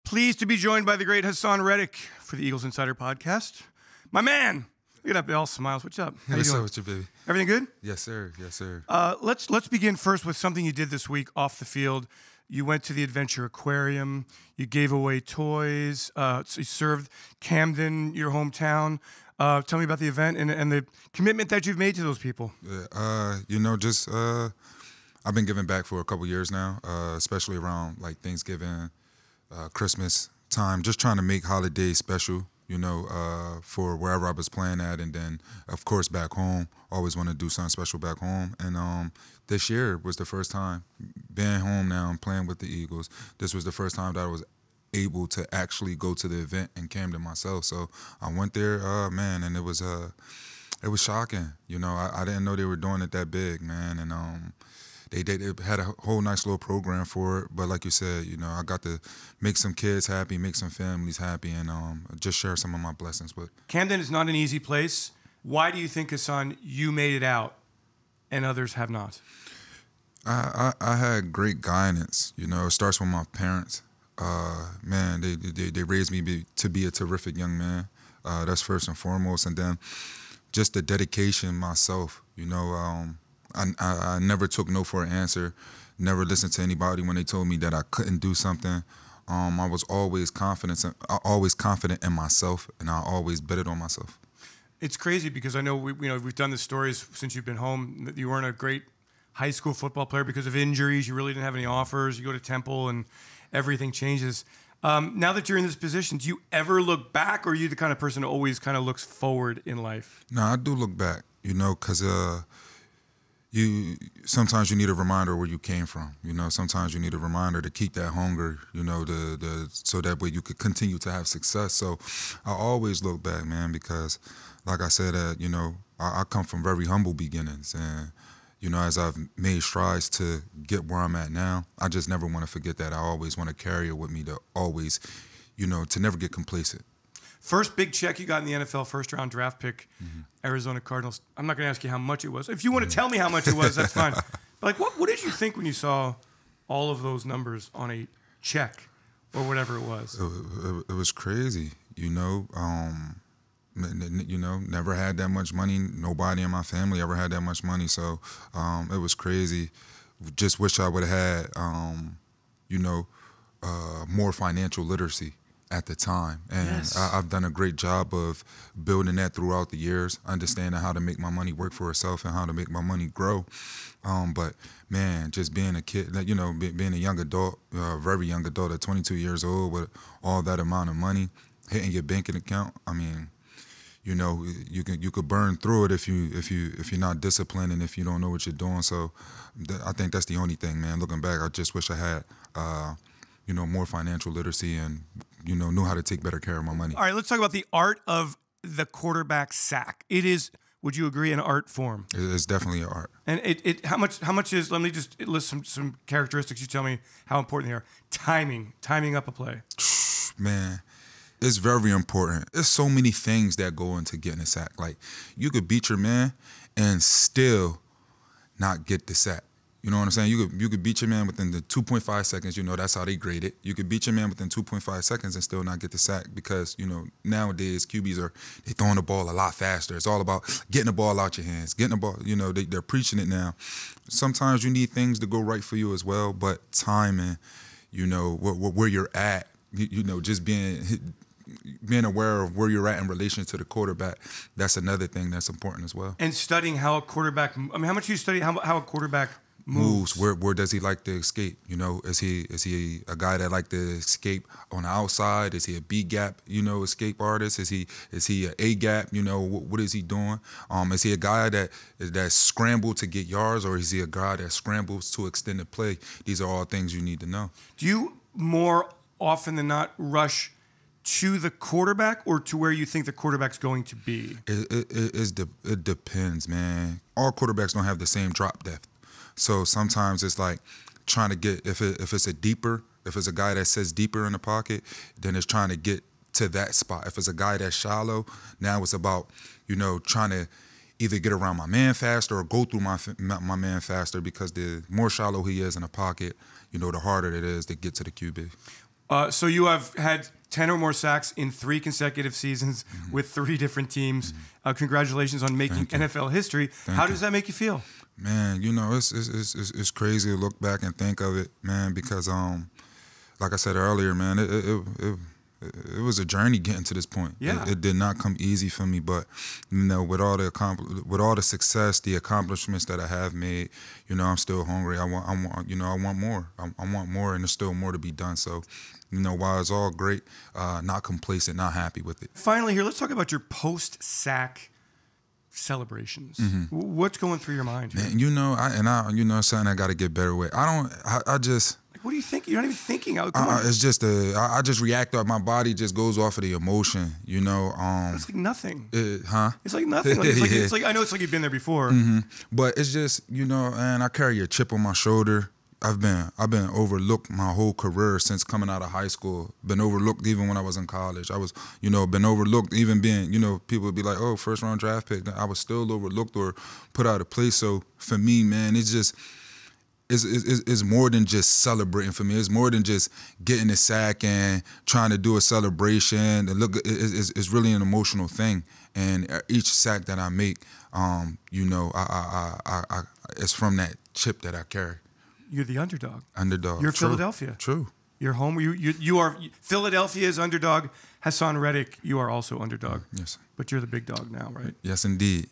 Pleased to be joined by the great Hassan Reddick for the Eagles Insider Podcast. My man, look at that, all smiles. What's up? How you What's doing? up with you, baby? Everything good? Yes, sir. Yes, sir. Let's begin first with something you did this week off the field. You went to the Adventure Aquarium. You gave away toys. So you served Camden, your hometown. Tell me about the event and the commitment that you've made to those people. I've been giving back for a couple years now, especially around like Thanksgiving, Christmas time, just trying to make holidays special, for wherever I was playing at. And then, of course, back home, always want to do something special back home. And this year was the first time being home now and playing with the Eagles. This was the first time that I was able to actually go to the event in Camden myself. So I went there, and it was shocking. I didn't know they were doing it that big, man. And they had a whole nice little program for it. But like you said, I got to make some kids happy, make some families happy, and just share some of my blessings with. Camden is not an easy place. Why do you think, Hassan, you made it out and others have not? I had great guidance. It starts with my parents. They raised me to be a terrific young man. That's first and foremost. And then just the dedication myself, I never took no for an answer, never listened to anybody when they told me that I couldn't do something. I was always confident in myself, and I always bet it on myself. It's crazy because I know we've done the stories since you've been home that you weren't a great high school football player because of injuries. You really didn't have any offers. You go to Temple and everything changes. Now that you're in this position, do you ever look back, or are you the kind of person who always kind of looks forward in life? No, I do look back, because sometimes you need a reminder where you came from. Sometimes you need a reminder to keep that hunger, so that way you could continue to have success. So I always look back, man, because like I said, I come from very humble beginnings, and as I've made strides to get where I'm at now, I just never want to forget that. I always want to carry it with me to always, to never get complacent. First big check you got in the NFL, first-round draft pick, Arizona Cardinals. I'm not going to ask you how much it was. If you want to tell me how much it was, that's fine. But what did you think when you saw all of those numbers on a check or whatever it was? It was crazy, never had that much money. Nobody in my family ever had that much money. So it was crazy. Just wish I would have had, more financial literacy at the time. And yes. I've done a great job of building that throughout the years, understanding how to make my money work for itself and how to make my money grow. But man, just being a kid, being a young adult, very young adult at 22 years old with all that amount of money hitting your banking account, I mean, you could burn through it if you're not disciplined and if you don't know what you're doing. So I think that's the only thing, man. Looking back, I just wish I had more financial literacy and knew how to take better care of my money. All right, let's talk about the art of the quarterback sack. It is, would you agree, an art form? It's definitely an art. And how much is? Let me just list some characteristics. You tell me how important they are. Timing up a play. Man. It's very important. There's so many things that go into getting a sack. Like, you could beat your man and still not get the sack. You know what I'm saying? You could beat your man within the 2.5 seconds. That's how they grade it. You could beat your man within 2.5 seconds and still not get the sack because, nowadays QBs they throwing the ball a lot faster. It's all about getting the ball out your hands, getting the ball, they're preaching it now. Sometimes you need things to go right for you as well, but timing, where you're at, just being aware of where you're at in relation to the quarterback, that's another thing that's important as well. And studying how a quarterback, how much do you study how a quarterback moves? Where does he like to escape? Is he a guy that like to escape on the outside? Is he a B gap, escape artist? Is he a A gap? What is he doing? Is he a guy that scrambled to get yards, or is he a guy that scrambles to extend the play? These are all things you need to know. Do you more often than not rush to the quarterback or to where you think the quarterback's going to be? It depends, man. All quarterbacks don't have the same drop depth. So sometimes it's like trying to get, if it's a guy that sits deeper in the pocket, then it's trying to get to that spot. If it's a guy that's shallow, now it's about, trying to either get around my man faster or go through my man faster, because the more shallow he is in the pocket, the harder it is to get to the QB. So you have had 10 or more sacks in 3 consecutive seasons with 3 different teams. Congratulations on making NFL history. How does that make you feel? Man, you know, it's crazy to look back and think of it, man, because like I said earlier, man, it was a journey getting to this point. Yeah. It did not come easy for me, but you know, with all the success, the accomplishments that I have made, you know, I'm still hungry. I want more. I want more, and there's still more to be done. So, you know, while it's all great, not complacent, not happy with it. Finally, here, let's talk about your post-sack celebrations. What's going through your mind here? Man, you know, you know, something I got to get better with. I just. Like, what do you think? You're not even thinking. It's just I just react. My body just goes off of the emotion. You know. It's like nothing. It's like nothing. Like, it's like I know it's like you've been there before. But it's just, you know, and I carry a chip on my shoulder. I've been overlooked my whole career since coming out of high school. Been overlooked even when I was in college. I was, you know, been overlooked even being, you know, people would be like, oh, first round draft pick. I was still overlooked or put out of place. So for me, man, it's just, it's more than just celebrating for me. It's more than just getting a sack and trying to do a celebration. And look, it's really an emotional thing. And each sack that I make, you know, I it's from that chip that I carry. You're the underdog. Underdog. You're True. Philadelphia. True. You're home. You are Philadelphia's underdog. Hassan Reddick, you are also underdog. Yes. But you're the big dog now, right? Yes, indeed.